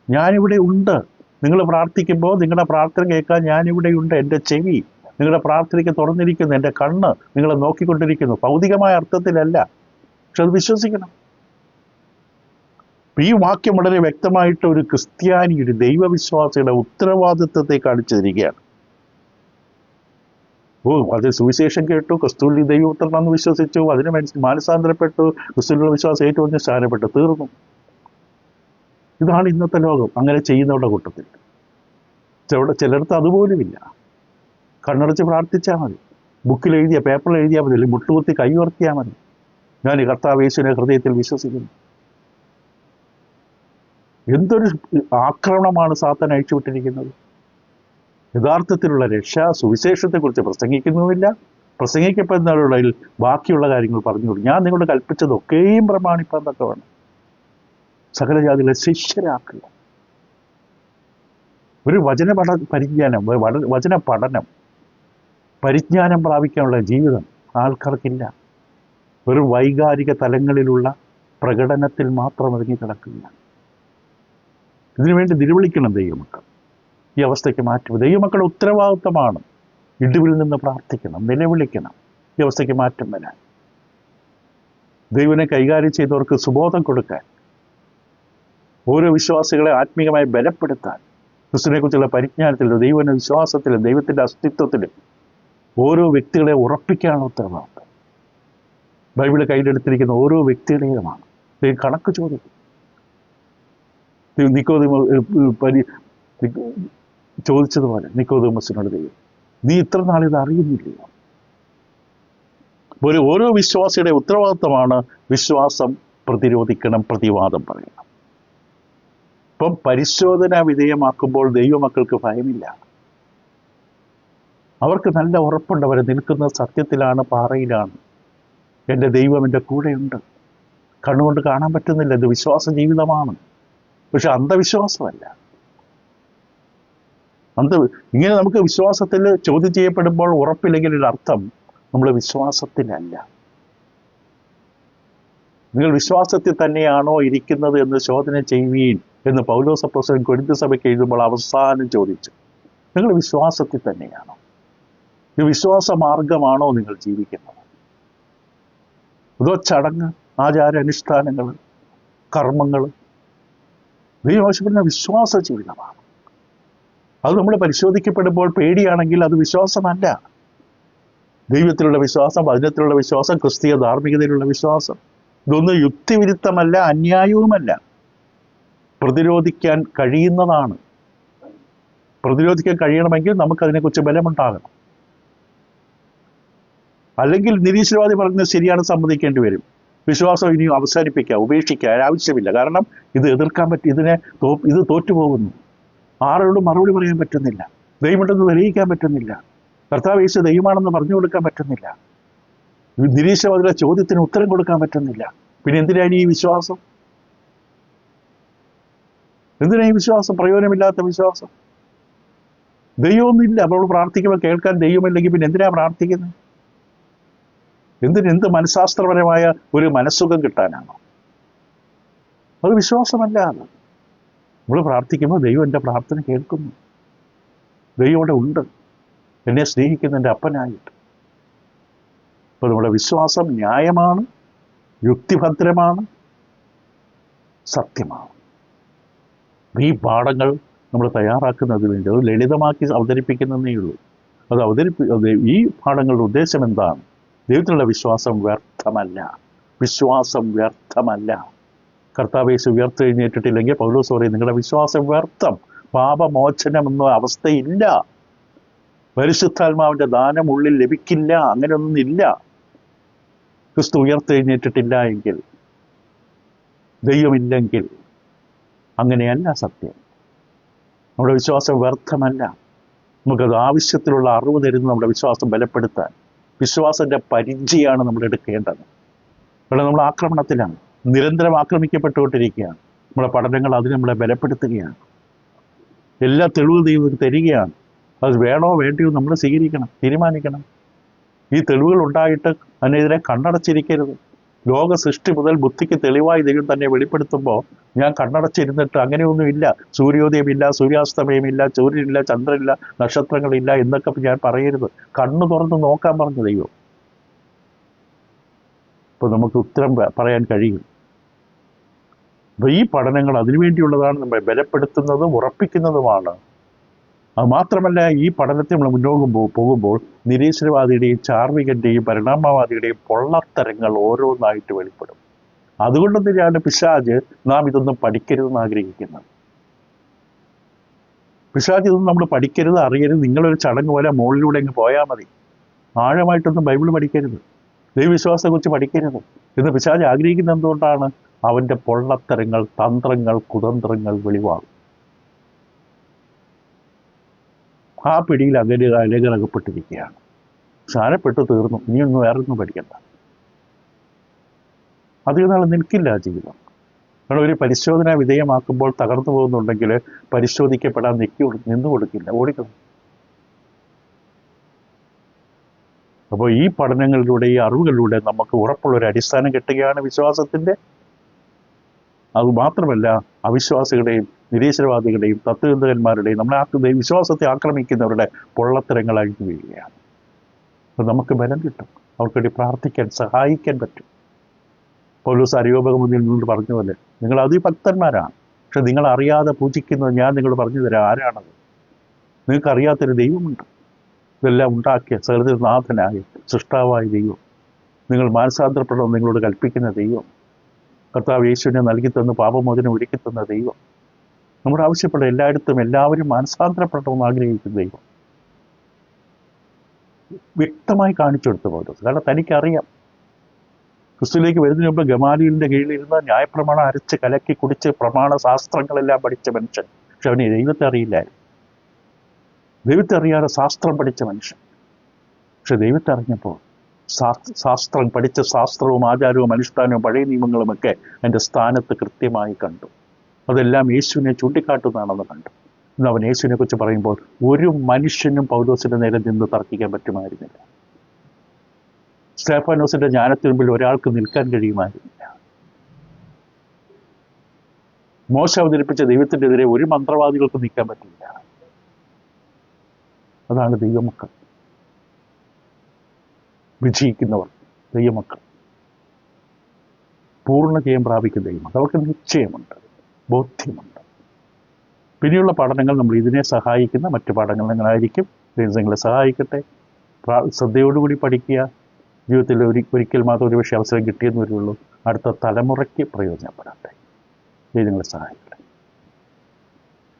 ഞാനിവിടെ ഉണ്ട്. നിങ്ങൾ പ്രാർത്ഥിക്കുമ്പോൾ നിങ്ങളുടെ പ്രാർത്ഥന കേൾക്കാൻ ഞാനിവിടെ ഉണ്ട്. എൻ്റെ ചെവി നിങ്ങളുടെ പ്രാർത്ഥനയ്ക്ക് തുറന്നിരിക്കുന്നു. എൻ്റെ കണ്ണ് നിങ്ങളെ നോക്കിക്കൊണ്ടിരിക്കുന്നു. ഭൗതികമായ അർത്ഥത്തിലല്ല, പക്ഷെ അത് വിശ്വസിക്കണം. ഈ വാക്യം വളരെ വ്യക്തമായിട്ട് ഒരു ക്രിസ്ത്യാനി, ഒരു ദൈവവിശ്വാസിയുടെ ഉത്തരവാദിത്വത്തെ കാണിച്ചു തരികയാണ്. അത് സുവിശേഷം കേട്ടു, ക്രിസ്തുവിൽ ദൈവപുത്രനാണെന്ന് വിശ്വസിച്ചു, അതിന് മാനസാന്തരപ്പെട്ടു, ക്രിസ്തുവിലുള്ള വിശ്വാസം ഏറ്റവും സ്ഥാനപ്പെട്ടു, തീർന്നു. ഇതാണ് ഇന്നത്തെ ലോകം. അങ്ങനെ ചെയ്യുന്നവരുടെ കൂട്ടത്തിൽ ചിലടത്ത് അതുപോലുമില്ല. കണ്ണടച്ച് പ്രാർത്ഥിച്ചാൽ മതി, ബുക്കിൽ എഴുതിയ, പേപ്പറിൽ എഴുതിയാൽ മതി, അല്ലെങ്കിൽ മുട്ടുകുത്തി കൈ ഉയർത്തിയാൽ മതി. ഞാൻ ഈ കർത്താവ് യേശുവിനെ ഹൃദയത്തിൽ വിശ്വസിക്കുന്നു. എന്തൊരു ആക്രമണമാണ് സാത്താൻ അയച്ചുവിട്ടിരിക്കുന്നത്. യഥാർത്ഥത്തിലുള്ള രക്ഷ സുവിശേഷത്തെക്കുറിച്ച് പ്രസംഗിക്കുന്നുമില്ല. പ്രസംഗിക്കപ്പെടുന്നതിൽ ബാക്കിയുള്ള കാര്യങ്ങൾ പറഞ്ഞു കൊടുക്കും. ഞാൻ നിങ്ങളോട് കൽപ്പിച്ചതൊക്കെയും പ്രമാണിപ്പാൻ തക്കവണ്ണം സകല ജാതികളെ ശിഷ്യരാക്കുക. ഒരു വചന പഠനം പരിജ്ഞാനം പ്രാപിക്കാനുള്ള ജീവിതം ആൾക്കാർക്കില്ല. ഒരു വൈകാരിക തലങ്ങളിലുള്ള പ്രകടനത്തിൽ മാത്രം ഒതുങ്ങി കിടക്കുക. ഇതിനുവേണ്ടി നിലവിളിക്കണം ദൈവമക്കൾ. ഈ അവസ്ഥയ്ക്ക് മാറ്റം ദൈവമക്കളുടെ ഉത്തരവാദിത്വമാണ്. ഇടിവിൽ നിന്ന് പ്രാർത്ഥിക്കണം, നിലവിളിക്കണം, ഈ അവസ്ഥയ്ക്ക് മാറ്റം വരാൻ. ദൈവനെ കൈകാര്യം ചെയ്തവർക്ക് സുബോധം കൊടുക്കാൻ, ഓരോ വിശ്വാസികളെ ആത്മീയമായി ബലപ്പെടുത്താൻ, ക്രിസ്തുവിനെക്കുറിച്ചുള്ള പരിജ്ഞാനത്തിലും ദൈവ വിശ്വാസത്തിലും ദൈവത്തിൻ്റെ അസ്തിത്വത്തിലും ഓരോ വ്യക്തികളെ ഉറപ്പിക്കാനുള്ള ഉത്തരവാദിത്വം ബൈബിള് കയ്യിലെടുത്തിരിക്കുന്ന ഓരോ വ്യക്തിയുടേതുമാണ്. ദൈവം കണക്ക് ചോദിക്കും. ചോദിച്ചതുപോലെ നിക്കോദെമോസിനോട് ദൈവം, നീ ഇത്ര നാളിത് അറിയുന്നില്ലയോ? ഓരോ വിശ്വാസിയുടെ ഉത്തരവാദിത്വമാണ് വിശ്വാസം പ്രതിരോധിക്കണം, പ്രതിവാദം പറയണം. ഇപ്പം പരിശോധന വിധേയമാക്കുമ്പോൾ ദൈവമക്കൾക്ക് ഭയമില്ല. അവർക്ക് നല്ല ഉറപ്പുണ്ട്. അവർ നിൽക്കുന്ന സത്യത്തിലാണ്, പാറയിലാണ്. എൻ്റെ ദൈവം എൻ്റെ കൂടെയുണ്ട്. കണ്ണുകൊണ്ട് കാണാൻ പറ്റുന്നില്ല. ഇത് വിശ്വാസ ജീവിതമാണ്, പക്ഷെ അന്ധവിശ്വാസമല്ല. ഇങ്ങനെ നമുക്ക് വിശ്വാസത്തിൽ ചോദ്യം ചെയ്യപ്പെടുമ്പോൾ ഉറപ്പില്ലെങ്കിൽ ഒരു അർത്ഥം നമ്മൾ വിശ്വാസത്തിലല്ല. നിങ്ങൾ വിശ്വാസത്തിൽ തന്നെയാണോ ഇരിക്കുന്നത് എന്ന് ശോധന ചെയ്യുവീൻ എന്ന് പൗലോസ് അപ്പോസ്തലൻ കൊരിന്ത്യർ സഭയ്ക്ക് എഴുതുമ്പോൾ അവസാനം ചോദിച്ചു. നിങ്ങൾ വിശ്വാസത്തിൽ തന്നെയാണോ? ഈ വിശ്വാസ മാർഗമാണോ നിങ്ങൾ ജീവിക്കുന്നത്? അതോ ചടങ്ങ്, ആചാര അനുഷ്ഠാനങ്ങൾ, കർമ്മങ്ങൾ? ദൈവം ആവശ്യപ്പെടുന്ന വിശ്വാസ ജീവിതമാണ്. അത് നമ്മൾ പരിശോധിക്കപ്പെടുമ്പോൾ പേടിയാണെങ്കിൽ അത് വിശ്വാസമല്ല. ദൈവത്തിലുള്ള വിശ്വാസം, വചനത്തിലുള്ള വിശ്വാസം, ക്രിസ്തീയ ധാർമ്മികതയിലുള്ള വിശ്വാസം, ഇതൊന്നും യുക്തിവിരുദ്ധമല്ല, അന്യായവുമല്ല. പ്രതിരോധിക്കാൻ കഴിയുന്നതാണ്. പ്രതിരോധിക്കാൻ കഴിയണമെങ്കിൽ നമുക്കതിനെക്കുറിച്ച് ബലമുണ്ടാകണം. അല്ലെങ്കിൽ നിരീശ്വരവാദി പറയുന്നത് ശരിയാണ് സമ്മതിക്കേണ്ടി വരും. വിശ്വാസം ഇനി അവസാനിപ്പിക്കുക, ഉപേക്ഷിക്കുക, ആവശ്യമില്ല. കാരണം ഇത് എതിർക്കാൻ പറ്റും, ഇത് തോറ്റുപോകുന്നു. ആരോടും മറുപടി പറയാൻ പറ്റുന്നില്ല. ദൈവമുണ്ടെന്ന് തെളിയിക്കാൻ പറ്റുന്നില്ല. കർത്താവ് യേശു ദൈവമാണെന്ന് പറഞ്ഞു കൊടുക്കാൻ പറ്റുന്നില്ല. നിരീശ്വരവാദിയുടെ ചോദ്യത്തിന് ഉത്തരം കൊടുക്കാൻ പറ്റുന്നില്ല. പിന്നെ എന്തിനാണ് ഈ വിശ്വാസം? എന്തിനാ ഈ വിശ്വാസം? പ്രയോജനമില്ലാത്ത വിശ്വാസം. ദൈവമൊന്നുമില്ല. അപ്പോൾ പ്രാർത്ഥിക്കുമ്പോൾ കേൾക്കാൻ ദൈവമില്ലെങ്കിൽ പിന്നെ എന്തിനാ പ്രാർത്ഥിക്കുന്നത്? എന്ത് മനഃശാസ്ത്രപരമായ ഒരു മനസ്സുഖം കിട്ടാനാണോ? അത് വിശ്വാസമല്ല. അത് നമ്മൾ പ്രാർത്ഥിക്കുമ്പോൾ ദൈവം എൻ്റെ പ്രാർത്ഥന കേൾക്കുന്നു. ദൈവം അവിടെ ഉണ്ട്, എന്നെ സ്നേഹിക്കുന്ന എൻ്റെ അപ്പനായിട്ട്. അപ്പോൾ നമ്മുടെ വിശ്വാസം ന്യായമാണ്, യുക്തിഭദ്രമാണ്, സത്യമാണ്. ഈ പാഠങ്ങൾ നമ്മൾ തയ്യാറാക്കുന്നതിന് വേണ്ടി അത് ലളിതമാക്കി അവതരിപ്പിക്കുന്നതേ ഉള്ളൂ. ഈ പാഠങ്ങളുടെ ഉദ്ദേശം എന്താണ്? ദൈവത്തിലുള്ള വിശ്വാസം വ്യർത്ഥമല്ല. വിശ്വാസം വ്യർത്ഥമല്ല. കർത്താവ് യേശു ഉയർത്തെഴുന്നേറ്റിട്ടില്ലെങ്കിൽ പൗലോസ് പറയും നിങ്ങളുടെ വിശ്വാസം വ്യർത്ഥം. പാപമോചനം എന്ന അവസ്ഥയില്ല. പരിശുദ്ധാത്മാവിൻ്റെ ദാനം ഉള്ളിൽ ലഭിക്കില്ല. അങ്ങനെയൊന്നുമില്ല. ക്രിസ്തു ഉയർത്തെഴുന്നേറ്റിട്ടില്ല എങ്കിൽ, ദൈവമില്ലെങ്കിൽ, അങ്ങനെയല്ല സത്യം. നമ്മുടെ വിശ്വാസം വ്യർത്ഥമല്ല. നമുക്കത് ആവശ്യത്തിലുള്ള അറിവ് തരുന്ന നമ്മുടെ വിശ്വാസം ബലപ്പെടുത്താൻ വിശ്വാസത്തിൻ്റെ പരിചയമാണ് നമ്മൾ എടുക്കേണ്ടത്. കാരണം നമ്മൾ ആക്രമണത്തിലാണ്, നിരന്തരം ആക്രമിക്കപ്പെട്ടുകൊണ്ടിരിക്കുകയാണ്. നമ്മുടെ പഠനങ്ങൾ അതിന് നമ്മളെ ബലപ്പെടുത്തുകയാണ്. എല്ലാ തെളിവ് ദൈവം തരികയാണ്. അത് വേണോ വേണ്ടിയോ നമ്മൾ സ്വീകരിക്കണം, തീരുമാനിക്കണം. ഈ തെളിവുകൾ ഉണ്ടായിട്ട് അതിനെതിരെ കണ്ണടച്ചിരിക്കരുത്. ലോക സൃഷ്ടി മുതൽ ബുദ്ധിക്ക് തെളിവായി ദൈവം തന്നെ വെളിപ്പെടുത്തുമ്പോൾ ഞാൻ കണ്ണടച്ചിരുന്നിട്ട് അങ്ങനെയൊന്നുമില്ല, സൂര്യോദയമില്ല, സൂര്യാസ്തമയമില്ല, സൂര്യനില്ല, ചന്ദ്രനില്ല, നക്ഷത്രങ്ങളില്ല എന്നൊക്കെ ഞാൻ പറയരുത്. കണ്ണു തുറന്ന് നോക്കാൻ പറഞ്ഞു ദൈവം. അപ്പോൾ നമുക്ക് ഉത്തരം പറയാൻ കഴിയും. അപ്പോൾ ഈ പഠനങ്ങൾ അതിനുവേണ്ടിയുള്ളതാണ്, നമ്മെ ബലപ്പെടുത്തുന്നതും ഉറപ്പിക്കുന്നതുമാണ്. അത് മാത്രമല്ല, ഈ പഠനത്തിൽ നമ്മൾ മുന്നോട്ട് പോകുമ്പോൾ നിരീശ്വരവാദിയുടെയും ചാർവികന്റെയും പരിണാമവാദിയുടെയും പൊള്ളത്തരങ്ങൾ ഓരോന്നായിട്ട് വെളിപ്പെടും. അതുകൊണ്ട് തന്നെയാണ് പിശാച് നാം ഇതൊന്നും പഠിക്കരുതെന്ന് ആഗ്രഹിക്കുന്നത്. പിശാച് ഇതൊന്നും നമ്മൾ പഠിക്കരുത്, അറിയരുത്, നിങ്ങളൊരു ചടങ്ങ് പോലെ മുകളിലൂടെ അങ്ങ് പോയാൽ മതി, ആഴമായിട്ടൊന്നും ബൈബിൾ പഠിക്കരുത്, ദൈവവിശ്വാസത്തെക്കുറിച്ച് പഠിക്കരുത് എന്ന് പിശാച് ആഗ്രഹിക്കുന്നത് എന്തുകൊണ്ടാണ്? അവൻ്റെ പൊള്ളത്തരങ്ങൾ, തന്ത്രങ്ങൾ, കുതന്ത്രങ്ങൾ വെളിവാകും. ആ പിടിയിൽ അലകലകപ്പെട്ടിരിക്കുകയാണ്. സ്ഥാനപ്പെട്ടു തീർന്നു, ഇനിയൊന്നും വേറൊന്നും പഠിക്കണ്ട. അധികം നാൾ നിൽക്കില്ല ജീവിതം. കാരണം ഒരു പരിശോധന വിധേയമാക്കുമ്പോൾ തകർന്നു പോകുന്നുണ്ടെങ്കിൽ പരിശോധിക്കപ്പെടാൻ നിന്നു കൊടുക്കില്ല, ഓടിക്കണം. അപ്പോൾ ഈ പഠനങ്ങളിലൂടെ, ഈ അറിവുകളിലൂടെ നമുക്ക് ഉറപ്പുള്ളൊരു അടിസ്ഥാനം കിട്ടുകയാണ് വിശ്വാസത്തിൻ്റെ. അതുമാത്രമല്ല, അവിശ്വാസികളുടെയും നിരീശ്വരവാദികളുടെയും തത്വചിന്തകന്മാരുടെയും നമ്മളെ വിശ്വാസത്തെ ആക്രമിക്കുന്നവരുടെ പൊള്ളത്തരങ്ങളായിട്ട് വീഴുകയാണ്. അപ്പം നമുക്ക് ബലം കിട്ടും, അവർക്കുവേണ്ടി പ്രാർത്ഥിക്കാൻ, സഹായിക്കാൻ പറ്റും. പൗലോസ് അരിയോപഗമുന്നിൽ നിന്ന് പറഞ്ഞ പോലെ നിങ്ങൾ അതിഭക്തന്മാരാണ്, പക്ഷെ നിങ്ങൾ അറിയാതെ പൂജിക്കുന്നത് ഞാൻ നിങ്ങൾ പറഞ്ഞു തരാം ആരാണത്. നിങ്ങൾക്കറിയാത്തൊരു ദൈവമുണ്ട്, ഇതെല്ലാം ഉണ്ടാക്കിയ സകലനാഥനായ സൃഷ്ടാവായ ദൈവം, നിങ്ങൾ മാനസാന്തരപ്പെടണം നിങ്ങളോട് കൽപ്പിക്കുന്ന ദൈവം, കർത്താവ് യേശുവിനെ നൽകി തന്ന് പാപമോചനം ഒരുക്കി തന്ന ദൈവം, നമ്മുടെ ആവശ്യപ്പെട്ട എല്ലായിടത്തും എല്ലാവരും മാനസാന്തരപ്പെടണമെന്ന് ആഗ്രഹിക്കുന്ന ദൈവം വ്യക്തമായി കാണിച്ചു കൊടുത്ത പൗലോസ്. കാരണം തനിക്കറിയാം, ക്രിസ്തുവിലേക്ക് വരുന്നതിന് മുമ്പ് ഗമാലിയലിൻ്റെ കീഴിലിരുന്ന ന്യായപ്രമാണം അരച്ച് കലക്കി കുടിച്ച് പ്രമാണ ശാസ്ത്രങ്ങളെല്ലാം പഠിച്ച മനുഷ്യൻ. പക്ഷെ അവന് ദൈവത്തെ അറിയില്ലായിരുന്നു. ദൈവത്തെ അറിയാതെ ശാസ്ത്രം പഠിച്ച മനുഷ്യൻ. പക്ഷെ ദൈവത്തെ അറിഞ്ഞപ്പോൾ ശാസ്ത്രം പഠിച്ച ശാസ്ത്രവും ആചാരവും അനുഷ്ഠാനവും പഴയ നിയമങ്ങളുമൊക്കെ എൻ്റെ സ്ഥാനത്ത് കൃത്യമായി കണ്ടു. അതെല്ലാം യേശുവിനെ ചൂണ്ടിക്കാട്ടുന്നതാണെന്ന് കണ്ടു. ഇന്ന് അവൻ യേശുവിനെ കുറിച്ച് പറയുമ്പോൾ ഒരു മനുഷ്യനും പൗലോസിൻ്റെ നേരെ നിന്ന് തർക്കിക്കാൻ പറ്റുമായിരുന്നില്ല. സ്തെഫാനോസിന്റെ ജ്ഞാനത്തിന് മുമ്പിൽ ഒരാൾക്ക് നിൽക്കാൻ കഴിയുമായിരുന്നില്ല. മോശ അവതരിപ്പിച്ച ദൈവത്തിൻ്റെ എതിരെ ഒരു മന്ത്രവാദികൾക്ക് നിൽക്കാൻ പറ്റില്ല. അതാണ് ദൈവമക്കൾ, വിജയിക്കുന്നവർ, ദൈവമക്കൾ, പൂർണ്ണ ജയം പ്രാപിക്കുന്ന ദൈവമക്കൾ. അവർക്ക് നിശ്ചയമുണ്ട്, ബോധ്യമുണ്ട്. പിന്നെയുള്ള പഠനങ്ങൾ നമ്മൾ ഇതിനെ സഹായിക്കുന്ന മറ്റു പഠനങ്ങളായിരിക്കും. ദൈവം നിങ്ങളെ സഹായിക്കട്ടെ. ശ്രദ്ധയോടുകൂടി പഠിക്കുക. ജീവിതത്തിൽ ഒരിക്കൽ മാത്രം ഒരുപക്ഷെ അവസരം കിട്ടിയെന്ന് വരുള്ളൂ. അടുത്ത തലമുറയ്ക്ക് പ്രയോജനപ്പെടട്ടെ. ദൈവം നിങ്ങളെ സഹായിക്കട്ടെ.